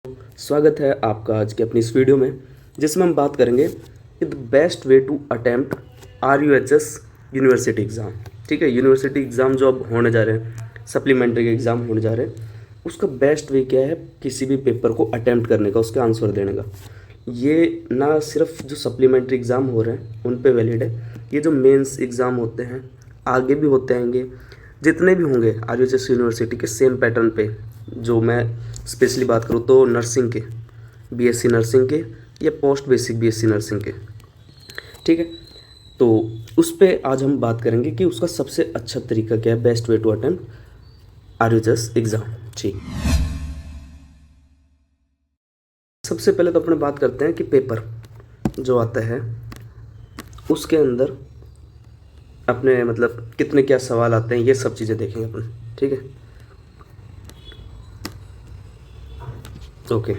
स्वागत है आपका आज की अपनी इस वीडियो में, जिसमें हम बात करेंगे कि the best way to attempt RUHS university exam. ठीक है, यूनिवर्सिटी एग्ज़ाम जो अब होने जा रहे हैं, सप्लीमेंट्री के एग्ज़ाम होने जा रहे हैं, उसका बेस्ट वे क्या है किसी भी पेपर को अटेम्प्ट करने का, उसके आंसर देने का। ये ना सिर्फ जो सप्लीमेंट्री एग्ज़ाम हो रहे हैं उन पे वैलिड है, ये जो मेंस एग्ज़ाम होते हैं आगे भी होते रहेंगे, जितने भी होंगे RUHS यूनिवर्सिटी के सेम पैटर्न पे। जो मैं स्पेशली बात करूँ तो नर्सिंग के, BSc नर्सिंग के या पोस्ट बेसिक BSc नर्सिंग के, ठीक है। तो उस पे आज हम बात करेंगे कि उसका सबसे अच्छा तरीका क्या है, best way to attempt RUHS exam. ठीक, सबसे पहले तो अपने बात करते हैं कि पेपर जो आता है उसके अंदर अपने मतलब कितने क्या सवाल आते हैं, ये सब चीज़ें देखेंगे अपन। ठीक है, ओके।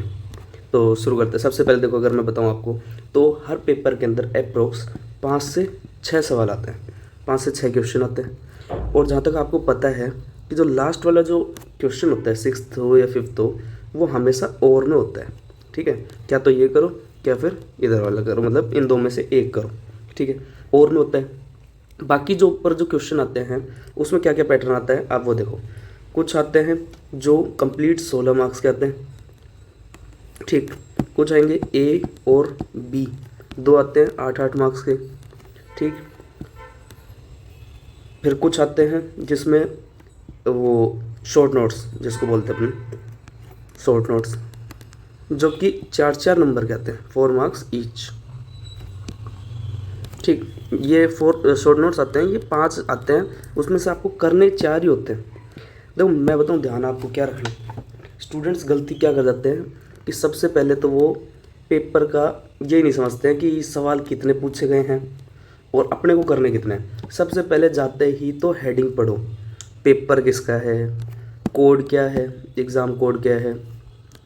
तो शुरू करते हैं। सबसे पहले देखो, अगर मैं बताऊं आपको तो हर पेपर के अंदर अप्रोक्स 5 से 6 सवाल आते हैं, 5 से 6 क्वेश्चन आते हैं। और जहाँ तक आपको पता है कि जो लास्ट वाला जो क्वेश्चन होता है, 6th हो या 5th हो, वो हमेशा और में होता है। ठीक है, क्या तो ये करो क्या फिर इधर वाला करो, मतलब इन दो में से एक करो। ठीक है, और में होता है। बाकी जो ऊपर जो क्वेश्चन आते हैं उसमें क्या क्या पैटर्न आता है आप वो देखो। कुछ आते हैं जो कंप्लीट 16 मार्क्स के आते हैं, ठीक। कुछ आएंगे A और B, दो आते हैं 8-8 मार्क्स के, ठीक। फिर कुछ आते हैं जिसमें वो शॉर्ट नोट्स जिसको बोलते हैं अपने शॉर्ट नोट्स, जो कि 4-4 नंबर के आते हैं, 4 मार्क्स ईच, ठीक। ये 4 शॉर्ट नोट्स आते हैं, ये 5 आते हैं, उसमें से आपको करने 4 ही होते हैं। देखो मैं बताऊँ, ध्यान आपको क्या रखना। स्टूडेंट्स गलती क्या कर जाते हैं कि सबसे पहले तो वो पेपर का ये नहीं समझते हैं कि सवाल कितने पूछे गए हैं और अपने को करने कितने हैं। सबसे पहले जाते ही तो हेडिंग पढ़ो, पेपर किसका है, कोड क्या है, एग्ज़ाम कोड क्या है,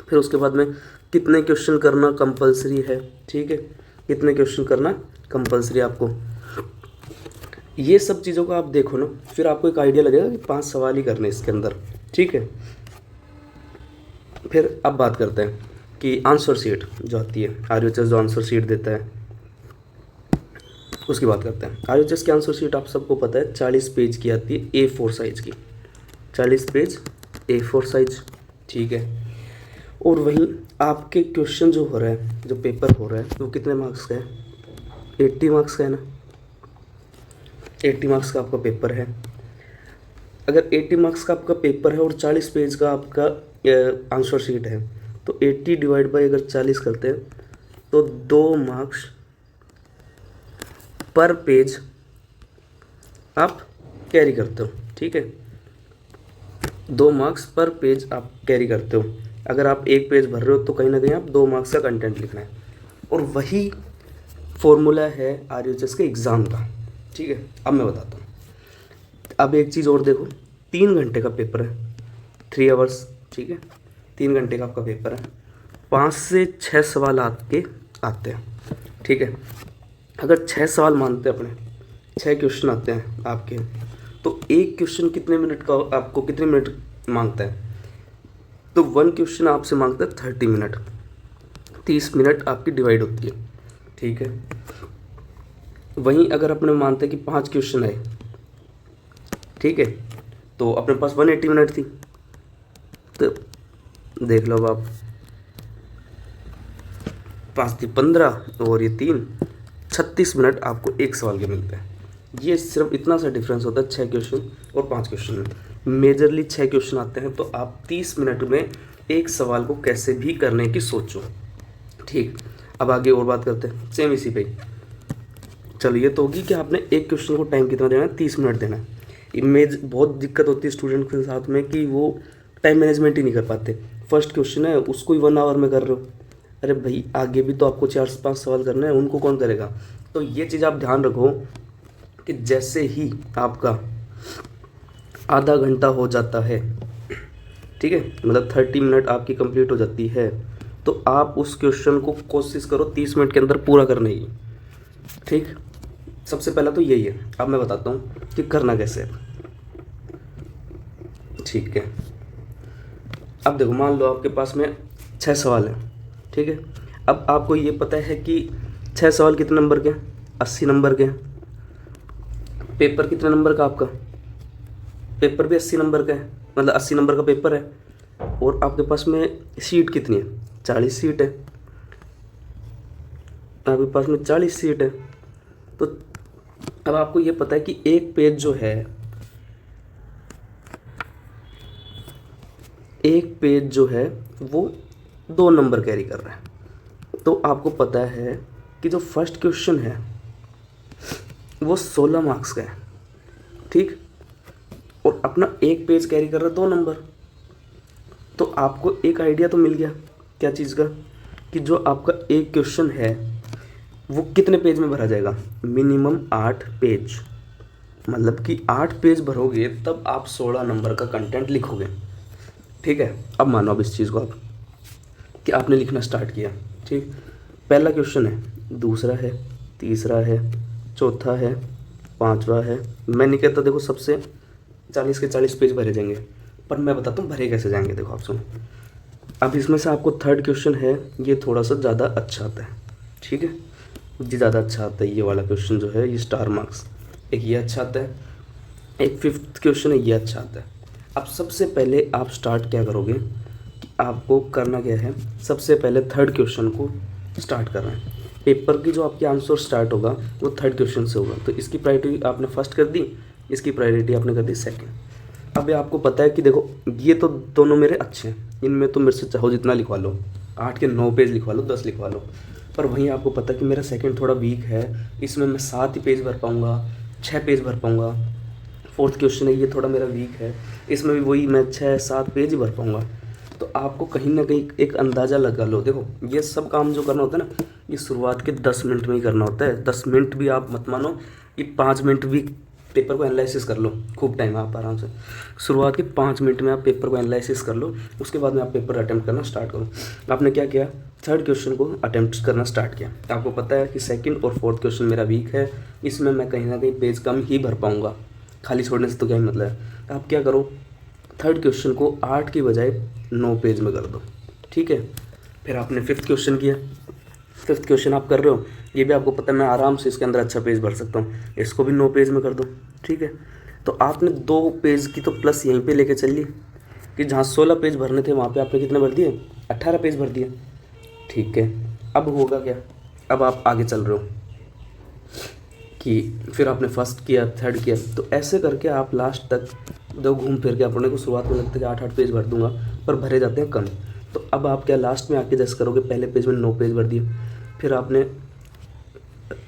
फिर उसके बाद में कितने क्वेश्चन करना कंपलसरी है। ठीक है, कितने क्वेश्चन करना कंपलसरी आपको, ये सब चीज़ों को आप देखो ना, फिर आपको एक आइडिया लगेगा कि 5 सवाल ही करने इसके अंदर। ठीक है, फिर अब बात करते हैं कि आंसर शीट जो आती है, RUHS जो आंसर शीट देता है उसकी बात करते हैं। RUHS की आंसर शीट आप सबको पता है 40 पेज की आती है, A4 साइज़ की, 40 पेज A4 साइज। ठीक है, और वहीं आपके क्वेश्चन जो हो रहा है, जो पेपर हो रहा है, वो कितने मार्क्स का है, 80 मार्क्स का है ना, 80 मार्क्स का आपका पेपर है। अगर 80 मार्क्स का आपका पेपर है और 40 पेज का आपका आंसर शीट है, तो 80 डिवाइड बाई अगर 40 करते हैं तो 2 मार्क्स पर पेज आप कैरी करते हो। ठीक है, 2 मार्क्स पर पेज आप कैरी करते हो। अगर आप एक पेज भर रहे हो तो कहीं ना कहीं आप 2 मार्क्स का कंटेंट लिखना है, और वही फॉर्मूला है RUHS के एग्ज़ाम का। ठीक है, अब मैं बताता हूँ। अब एक चीज़ और देखो, 3 घंटे का पेपर है, 3 आवर्स। ठीक है, 3 घंटे का आपका पेपर है, 5 से 6 सवाल आपके आते हैं। ठीक है, अगर 6 सवाल मानते हैं अपने, 6 क्वेश्चन आते हैं आपके, तो एक क्वेश्चन कितने मिनट का आपको कितने मिनट मांगता है, तो 1 क्वेश्चन आपसे मांगता है 30 मिनट, 30 मिनट आपकी डिवाइड होती है। ठीक है, वहीं अगर अपने मानते हैं कि 5 क्वेश्चन है, ठीक है, तो अपने पास 180 मिनट थी, तो देख लो अब आप, 5 थी 15 और ये 3, 36 मिनट आपको एक सवाल के मिलते हैं। ये सिर्फ इतना सा डिफरेंस होता है 6 क्वेश्चन और 5 क्वेश्चन में। मेजरली 6 क्वेश्चन आते हैं, तो आप 30 मिनट में एक सवाल को कैसे भी करने की सोचो। ठीक, अब आगे और बात करते हैं सेम इसी पे। चलो, ये तो होगी कि आपने एक क्वेश्चन को टाइम कितना देना है, 30 मिनट देना है। इमेज बहुत दिक्कत होती है स्टूडेंट के साथ में कि वो टाइम मैनेजमेंट ही नहीं कर पाते। फर्स्ट क्वेश्चन है उसको ही 1 आवर में कर रहे हो, अरे भाई आगे भी तो आपको 4 से 5 सवाल करने हैं, उनको कौन करेगा। तो ये चीज़ आप ध्यान रखो कि जैसे ही आपका आधा घंटा हो जाता है, ठीक है, मतलब 30 मिनट आपकी कंप्लीट हो जाती है, तो आप उस क्वेश्चन को कोशिश करो 30 मिनट के अंदर पूरा करने की। ठीक, सबसे पहला तो यही है। अब मैं बताता हूँ कि करना कैसे है। ठीक है, अब देखो, मान लो आपके पास में 6 सवाल हैं, ठीक है। अब आपको ये पता है कि 6 सवाल कितने नंबर के हैं? 80 नंबर के हैं। पेपर कितने नंबर का आपका? पेपर भी 80 नंबर का है, मतलब 80 नंबर का पेपर है। और आपके पास में सीट कितनी है? 40 सीट है। आपके पास में 40 सीट है। तो अब आपको ये पता है कि एक पेज जो है, एक पेज जो है वो 2 नंबर कैरी कर रहा है। तो आपको पता है कि जो फर्स्ट क्वेश्चन है वो 16 मार्क्स का है, ठीक। और अपना एक पेज कैरी कर रहा है 2 नंबर। तो आपको एक आइडिया तो मिल गया क्या चीज़ का, कि जो आपका एक क्वेश्चन है वो कितने पेज में भरा जाएगा? Minimum 8 page. मतलब कि 8 पेज भरोगे तब आप 16 नंबर का कंटेंट लिखोगे, ठीक है। अब मानो अब इस चीज़ को आप कि आपने लिखना स्टार्ट किया, ठीक। पहला क्वेश्चन है, दूसरा है, तीसरा है, चौथा है, पांचवा है। मैं नहीं कहता देखो सबसे 40 के 40 पेज भरे जाएंगे, पर मैं बताता हूँ भरे कैसे जाएंगे। देखो आप सुनो, अब इसमें से आपको थर्ड क्वेश्चन है, ये थोड़ा सा ज़्यादा अच्छा आता है, ठीक है। ये ज़्यादा अच्छा आता है, ये वाला क्वेश्चन जो है ये स्टार मार्क्स। एक ये अच्छा आता है, एक फिफ्थ क्वेश्चन है ये अच्छा आता है। अब सबसे पहले आप स्टार्ट क्या करोगे कि आपको करना क्या है, सबसे पहले थर्ड क्वेश्चन को स्टार्ट करना है। पेपर की जो आपकी आंसर स्टार्ट होगा वो थर्ड क्वेश्चन से होगा। तो इसकी प्रायोरिटी आपने फर्स्ट कर दी, इसकी प्रायोरिटी आपने कर दी सेकंड। अब ये आपको पता है कि देखो ये तो दोनों मेरे अच्छे हैं, इनमें तो मेरे से चाहो जितना लिखवा लो, 8 के 9 पेज लिखवा लो, 10 लिखवा लो। पर वहीं आपको पता है कि मेरा सेकंड थोड़ा वीक है, इसमें मैं 7 ही पेज भर पाऊँगा, 6 पेज भर पाऊँगा। फोर्थ क्वेश्चन है ये थोड़ा मेरा वीक है, इसमें भी वही मैं 6-7 पेज ही भर पाऊँगा। तो आपको कहीं ना कहीं एक अंदाज़ा लगा लो। देखो ये सब काम जो करना होता है ना, ये शुरुआत के 10 मिनट में ही करना होता है। 10 मिनट भी आप मत मानो, ये 5 मिनट भी पेपर को एनालिसिस कर लो, खूब टाइम आप आराम से। शुरुआत के 5 मिनट में आप पेपर को एनालिसिस कर लो, उसके बाद में आप पेपर अटैम्प्ट करना स्टार्ट करो। आपने क्या किया, थर्ड क्वेश्चन को अटैम्प्ट करना स्टार्ट किया। आपको पता है कि सेकंड और फोर्थ क्वेश्चन मेरा वीक है, इसमें मैं कहीं ना कहीं पेज कम ही भर पाऊँगा, खाली छोड़ने से तो क्या ही मतलब है। आप क्या करो, थर्ड क्वेश्चन को 8 की बजाय 9 पेज में कर दो, ठीक है। फिर आपने फिफ्थ क्वेश्चन किया, फिफ्थ क्वेश्चन आप कर रहे हो, ये भी आपको पता है मैं आराम से इसके अंदर अच्छा पेज भर सकता हूँ, इसको भी 9 पेज में कर दो, ठीक है। तो आपने 2 पेज की तो प्लस यहीं पे लेके चल ली कि जहाँ 16 पेज भरने थे वहाँ पे आपने कितने भर दिए, 18 पेज भर दिए, ठीक है। अब होगा क्या, अब आप आगे चल रहे हो कि फिर आपने फर्स्ट किया, थर्ड किया, तो ऐसे करके आप लास्ट तक दो घूम फिर के अपने को शुरुआत में लगता है कि 8-8 पेज भर दूंगा, पर भरे जाते हैं कम। तो अब आप क्या लास्ट में आके जैसे करोगे, पहले पेज में 9 पेज भर दिए, फिर आपने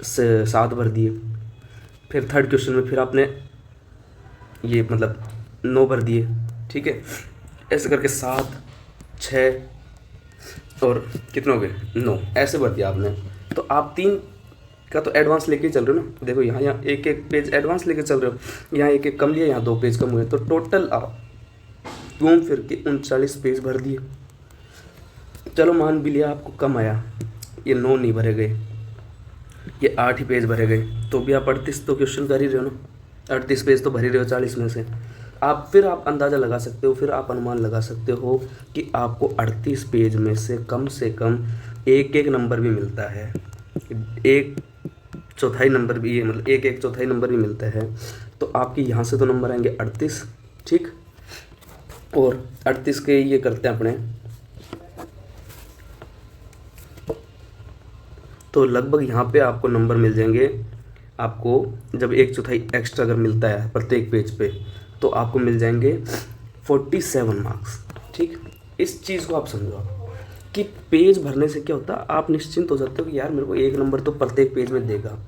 7 भर दिए, फिर थर्ड क्वेश्चन में फिर आपने ये मतलब 9 भर दिए, ठीक है। ऐसे करके 7, 6 और कितने हो गए, 9, ऐसे भर दिया आपने। तो आप 3 का तो एडवांस लेके चल रहे हो ना। देखो यहाँ एक एक पेज एडवांस लेके चल रहे हो, यहाँ एक एक कम लिया, यहाँ 2 पेज कम हुए, तो टोटल आप घूम फिर के 39 पेज भर दिए। चलो मान भी लिया आपको कम आया, ये 9 नहीं भरे गए, ये 8 ही पेज भरे गए, तो भी आप 38 तो क्वेश्चन कर ही रहे हो ना, 38 पेज तो भर ही रहे हो 40 में से। आप फिर आप अंदाज़ा लगा सकते हो, फिर आप अनुमान लगा सकते हो कि आपको 38 पेज में से कम एक एक नंबर भी मिलता है, एक चौथाई नंबर भी, ये मतलब एक चौथाई नंबर भी मिलता है। तो आपके यहाँ से तो नंबर आएंगे 38, ठीक। और 38 के ये करते हैं अपने, तो लगभग यहाँ पे आपको नंबर मिल जाएंगे। आपको जब एक चौथाई एक्स्ट्रा अगर मिलता है प्रत्येक पेज पे, तो आपको मिल जाएंगे 47 मार्क्स, ठीक। इस चीज़ को आप समझो कि पेज भरने से क्या होता है, आप निश्चिंत हो जाते हो कि यार मेरे को 1 नंबर तो प्रत्येक पेज में देगा,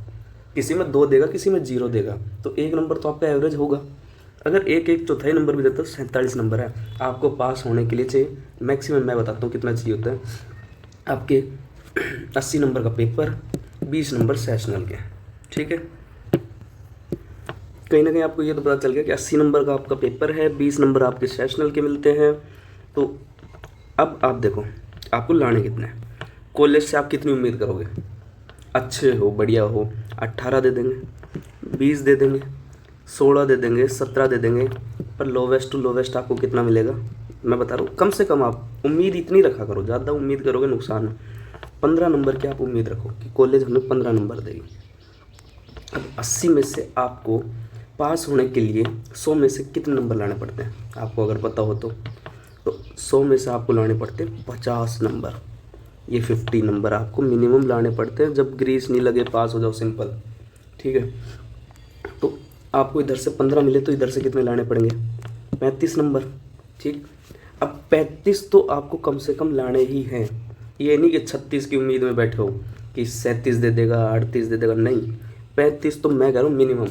किसी में 2 देगा, किसी में 0 देगा, तो 1 नंबर तो आपका एवरेज होगा। अगर एक चौथाई नंबर भी देता तो 47 नंबर है। आपको पास होने के लिए चाहिए मैक्सिमम, मैं बताता हूँ कितना चाहिए होता है आपके, 80 नंबर का पेपर, 20 नंबर सेशनल के, ठीक है। कहीं ना कहीं आपको ये तो पता चल गया कि 80 नंबर का आपका पेपर है, 20 नंबर आपके सेशनल के मिलते हैं। तो अब आप देखो आपको लाने कितने हैं, कॉलेज से आप कितनी उम्मीद करोगे, अच्छे हो, बढ़िया हो, 18 दे देंगे, 20 दे देंगे, 16 दे देंगे, 17 दे देंगे, पर लोवेस्ट टू लोवेस्ट आपको कितना मिलेगा, मैं बता रहा हूँ, कम से कम आप उम्मीद इतनी रखा करो, ज़्यादा उम्मीद करोगे नुकसान है। 15 नंबर की आप उम्मीद रखो कि कॉलेज हमें 15 नंबर देगी। अब 80 में से आपको पास होने के लिए 100 में से कितने नंबर लाने पड़ते हैं आपको अगर पता हो तो 100 में से आपको लाने पड़ते हैं 50 नंबर। ये 50 नंबर आपको मिनिमम लाने पड़ते हैं, जब ग्रीस नहीं लगे पास हो जाओ, सिंपल। ठीक है, तो आपको इधर से 15 मिले तो इधर से कितने लाने पड़ेंगे, 35 नंबर। ठीक, अब 35 तो आपको कम से कम लाने ही हैं। ये नहीं कि 36 की उम्मीद में बैठे हो कि 37 दे देगा, 38 दे देगा, नहीं, 35 तो मैं कह रहा हूँ मिनिमम।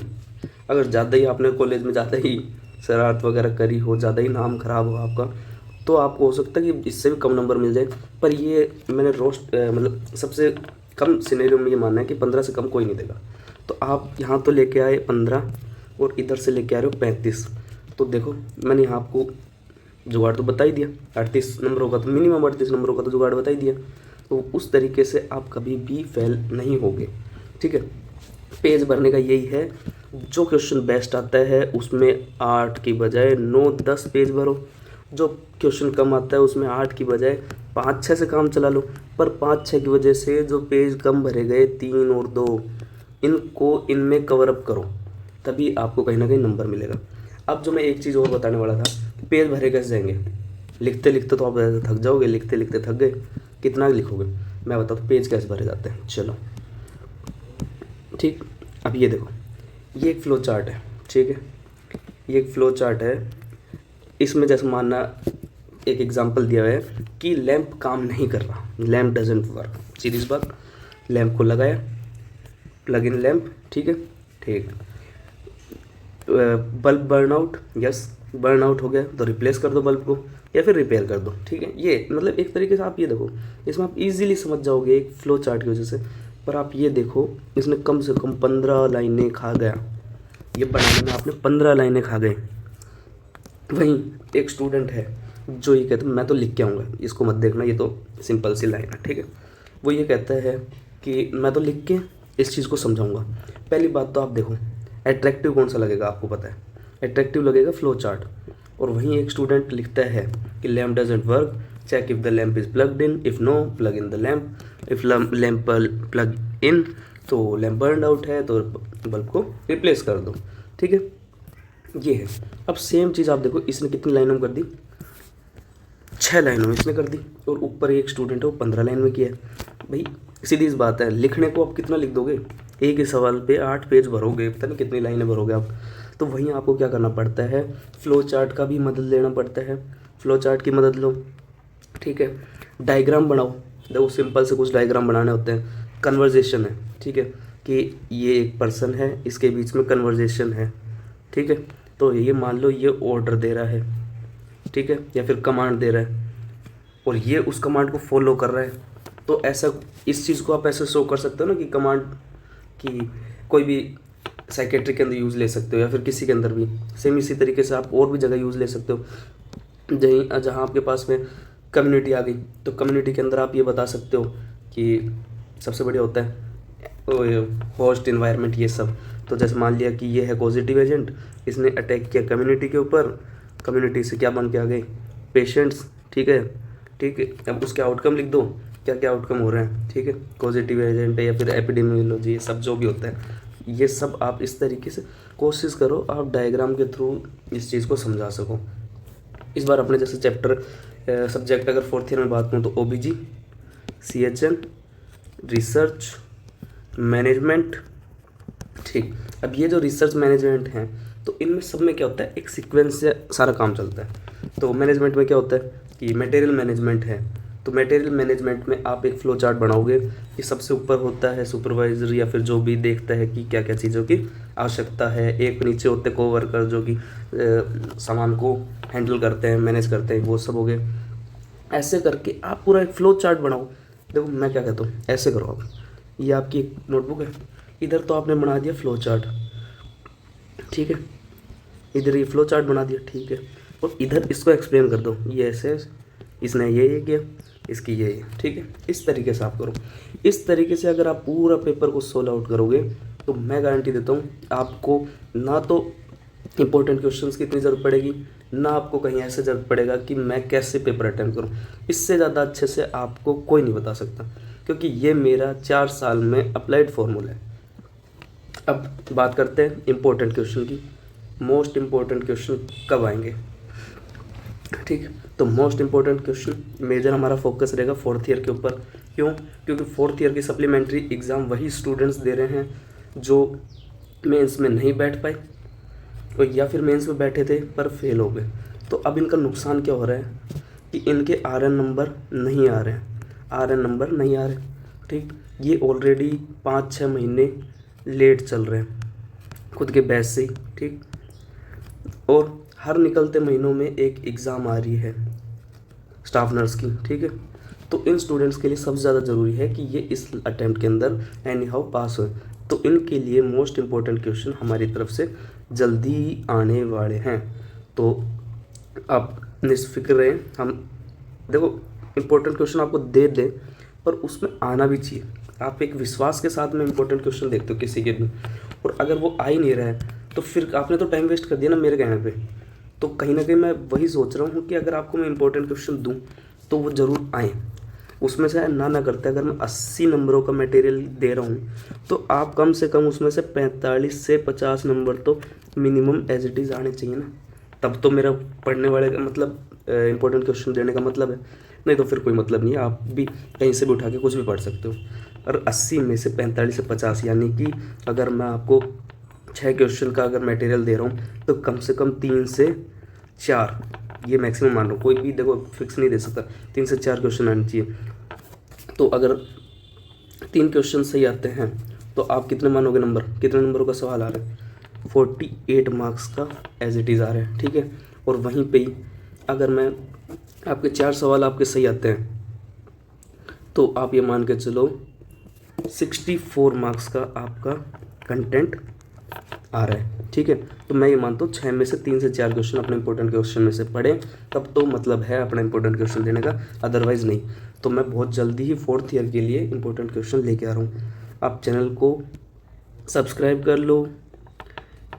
अगर ज़्यादा ही आपने कॉलेज में ज़्यादा ही शरारत वगैरह करी हो, ज़्यादा ही नाम खराब हो आपका, तो आपको हो सकता है कि इससे भी कम नंबर मिल जाए। पर ये मैंने रोस्ट मतलब सबसे कम सिनेरियो में ये मानना है कि 15 से कम कोई नहीं देगा। तो आप यहाँ तो लेके आए 15 और इधर से लेके आ रहे हो 35। तो देखो मैंने यहाँ आपको जुगाड़ तो बता ही दिया, 38 नंबर होगा तो मिनिमम 38 नंबर होगा तो जुगाड़ बता ही दिया। तो उस तरीके से आप कभी भी फेल नहीं होगे। ठीक है, पेज भरने का यही है, जो क्वेश्चन बेस्ट आता है उसमें 8 की बजाय 9-10 पेज भरो, जो क्वेश्चन कम आता है उसमें 8 की बजाय 5-6 से काम चला लो। पर 5-6 की वजह से जो पेज कम भरे गए 3 और 2, इनको इनमें कवर अप करो, तभी आपको कहीं ना कहीं नंबर मिलेगा। अब जो मैं एक चीज़ और बताने वाला था, पेज भरे कैसे जाएंगे, लिखते लिखते तो आप ऐसे थक जाओगे, लिखते लिखते थक गए, कितना लिखोगे। मैं बताता हूँ पेज कैसे भरे जाते हैं, चलो। ठीक, अब ये देखो, ये एक फ्लो चार्ट है। ठीक है, ये एक फ्लो चार्ट है। इसमें जैसे मानना एक एग्जांपल दिया हुआ है कि लैंप काम नहीं कर रहा, लैंप डजेंट वर्क, सीधी बात। लैंप को लगाया, प्लग इन लैंप, ठीक है, ठीक। Bulb burn out, yes burn out हो गया तो रिप्लेस कर दो बल्ब को या फिर रिपेयर कर दो। ठीक है, ये मतलब एक तरीके से आप ये देखो, इसमें आप इजीली समझ जाओगे एक फ्लो चार्ट की वजह से। पर आप ये देखो, इसने कम से कम 15 लाइनें खा गया, ये बनाने में आपने 15 लाइनें खा गए। वहीं एक स्टूडेंट है जो ये कहता है मैं तो लिख के आऊँगा, इसको मत देखना, ये तो सिंपल सी लाइन है। ठीक है, वो ये कहता है कि मैं तो लिख के इस चीज़ को समझाऊंगा। पहली बात तो आप देखो, एट्रैक्टिव कौन सा लगेगा आपको पता है, एट्रैक्टिव लगेगा फ्लो चार्ट। और वहीं एक स्टूडेंट लिखता है कि lamp doesn't work, check if the lamp is plugged in, if no plug in the lamp, if lamp plug in तो लैम्प बर्न आउट है तो बल्ब को रिप्लेस कर दो। ठीक है, ये है। अब सेम चीज़ आप देखो, इसने कितनी लाइनों में कर दी, 6 लाइनों में इसने कर दी, और ऊपर एक स्टूडेंट है वो 15 लाइन में किया है। भाई सीधी सी बात है, लिखने को आप कितना लिख दोगे, एक ही सवाल पे 8 पेज भरोगे, पता नहीं कितनी लाइनें भरोगे आप। तो वहीं आपको क्या करना पड़ता है, फ्लो चार्ट का भी मदद लेना पड़ता है, फ्लो चार्ट की मदद लो। ठीक है, डायग्राम बनाओ, देखो सिंपल से कुछ डायग्राम बनाने होते हैं। कन्वर्जेशन है, ठीक है, कि ये एक पर्सन है, इसके बीच में कन्वर्जेशन है। ठीक है, तो ये मान लो ये ऑर्डर दे रहा है, ठीक है, या फिर कमांड दे रहा है और ये उस कमांड को फॉलो कर रहा है। तो ऐसा इस चीज़ को आप ऐसे शो कर सकते हो ना कि कमांड की कोई भी साइकेट्री के अंदर यूज़ ले सकते हो या फिर किसी के अंदर भी। सेम इसी तरीके से आप और भी जगह यूज़ ले सकते हो। जहाँ आपके पास में कम्युनिटी आ गई तो कम्युनिटी के अंदर आप ये बता सकते हो कि सबसे बढ़िया होता है होस्ट इन्वायरमेंट ये सब। तो जैसे मान लिया कि ये है पॉजिटिव एजेंट, इसने अटैक किया कम्युनिटी के ऊपर, कम्युनिटी से क्या बन के आ गए, पेशेंट्स। ठीक है, ठीक है, अब उसके आउटकम लिख दो, क्या क्या आउटकम हो रहे हैं। ठीक है, पॉजिटिव एजेंट है या फिर एपिडेमियोलॉजी, ये सब जो भी होता है, ये सब आप इस तरीके से कोशिश करो आप डायग्राम के थ्रू इस चीज़ को समझा सको। इस बार अपने जैसे चैप्टर सब्जेक्ट अगर 4th ईयर में बात करूँ तो OBG, CHN, रिसर्च मैनेजमेंट। ठीक, अब ये जो रिसर्च मैनेजमेंट हैं तो इनमें सब में क्या होता है, एक सीक्वेंस से सारा काम चलता है। तो मैनेजमेंट में क्या होता है कि मटेरियल मैनेजमेंट है, तो मटेरियल मैनेजमेंट में आप एक फ्लो चार्ट बनाओगे कि सबसे ऊपर होता है सुपरवाइजर या फिर जो भी देखता है कि क्या क्या चीज़ों की आवश्यकता है, एक नीचे होते को वर्कर जो कि सामान को हैंडल करते हैं, मैनेज करते हैं, वो सब हो गए। ऐसे करके आप पूरा एक फ्लो चार्ट बनाओ। देखो मैं क्या कहता हूँ, ऐसे करो आप, ये आपकी एक नोटबुक है, इधर तो आपने बना दिया फ्लो चार्ट, ठीक है, इधर ये फ्लो चार्ट बना दिया, ठीक है, और इधर इसको एक्सप्लेन कर दो, ये ऐसे इसने ये किया, इसकी ये, ठीक है। इस तरीके से आप करो। इस तरीके से अगर आप पूरा पेपर को सोल्व आउट करोगे तो मैं गारंटी देता हूँ आपको ना तो इंपॉर्टेंट क्वेश्चंस की इतनी ज़रूरत पड़ेगी ना, आपको कहीं ऐसे ज़रूरत पड़ेगा कि मैं कैसे पेपर अटेम्प्ट करूँ। इससे ज़्यादा अच्छे से आपको कोई नहीं बता सकता, क्योंकि ये मेरा 4 साल में अप्लाइड फॉर्मूला है। अब बात करते हैं इम्पोर्टेंट क्वेश्चन की। मोस्ट इम्पोर्टेंट क्वेश्चन कब आएंगे, ठीक है। तो मोस्ट इम्पोर्टेंट क्वेश्चन मेजर हमारा फोकस रहेगा 4th ईयर के ऊपर। क्यों? क्योंकि 4th ईयर की सप्लीमेंट्री एग्ज़ाम वही स्टूडेंट्स दे रहे हैं जो मेंस में नहीं बैठ पाए और या फिर मेंस में बैठे थे पर फेल हो गए। तो अब इनका नुकसान क्या हो रहा है कि इनके RN नंबर नहीं आ रहे हैं, RN नंबर नहीं आ रहे, ठीक। ये ऑलरेडी 5-6 महीने लेट चल रहे हैं खुद के बैच से ही, ठीक। और हर निकलते महीनों में एक एग्ज़ाम आ रही है स्टाफ नर्स की, ठीक है। तो इन स्टूडेंट्स के लिए सबसे ज़्यादा ज़रूरी है कि ये इस अटेम्प्ट के अंदर एनी हाउ पास हो। तो इनके लिए मोस्ट इम्पोर्टेंट क्वेश्चन हमारी तरफ से जल्दी ही आने वाले हैं। तो आप निश्फिक्र रहें। हम देखो इम्पोर्टेंट क्वेश्चन आपको दे दें पर उसमें आना भी चाहिए। आप एक विश्वास के साथ में इम्पोर्टेंट क्वेश्चन देखते हो किसी के भी, और अगर वो आ ही नहीं रहा है तो फिर आपने तो टाइम वेस्ट कर दिया ना मेरे कहने पे। तो कहीं ना कहीं मैं वही सोच रहा हूँ कि अगर आपको मैं इम्पोर्टेंट क्वेश्चन दूँ तो वो ज़रूर आए। उसमें से ना करते अगर मैं 80 नंबरों का मटेरियल दे रहा हूँ तो आप कम से कम उसमें से 45 से 50 नंबर तो मिनिमम एज इट इज़ आने चाहिए ना। तब तो मेरा पढ़ने वाले का मतलब इम्पोर्टेंट क्वेश्चन देने का मतलब है, नहीं तो फिर कोई मतलब नहीं है। आप भी कहीं से भी उठा के कुछ भी पढ़ सकते हो। और 80 में से 45 से 50 यानी कि अगर मैं आपको 6 क्वेश्चन का अगर मटेरियल दे रहा हूँ तो कम से कम 3 से 4, ये मैक्सिमम मान लो, कोई भी देखो फिक्स नहीं दे सकता, 3 से 4 क्वेश्चन आने चाहिए। तो अगर 3 क्वेश्चन सही आते हैं तो आप कितने मानोगे नंबर, कितने नंबरों का सवाल आ रहा है? 48 मार्क्स का एज इट इज़ आ रहा है, ठीक है। और वहीं पे ही अगर मैं आपके 4 सवाल आपके सही आते हैं तो आप ये मान के चलो 64 मार्क्स का आपका कंटेंट आ रहा है, ठीक है। तो मैं ये मानता हूँ 6 में से 3 से 4 क्वेश्चन अपने इंपॉर्टेंट क्वेश्चन में से पढ़ें, तब तो मतलब है अपना इंपॉर्टेंट क्वेश्चन देने का, अदरवाइज़ नहीं। तो मैं बहुत जल्दी ही 4th ईयर के लिए इंपॉर्टेंट क्वेश्चन लेके आ रहा हूँ। आप चैनल को सब्सक्राइब कर लो,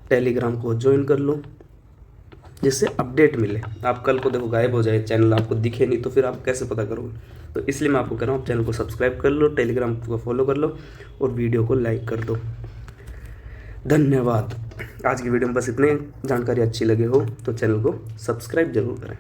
टेलीग्राम को ज्वाइन कर लो, जिससे अपडेट मिले। आप कल को देखो गायब हो जाए चैनल, आपको दिखे नहीं तो फिर आप कैसे पता करोगे। तो इसलिए मैं आपको कह रहा हूँ आप चैनल को सब्सक्राइब कर लो, टेलीग्राम को फॉलो कर लो और वीडियो को लाइक कर दो। धन्यवाद। आज की वीडियो में बस इतने। जानकारी अच्छी लगे हो तो चैनल को सब्सक्राइब जरूर करें।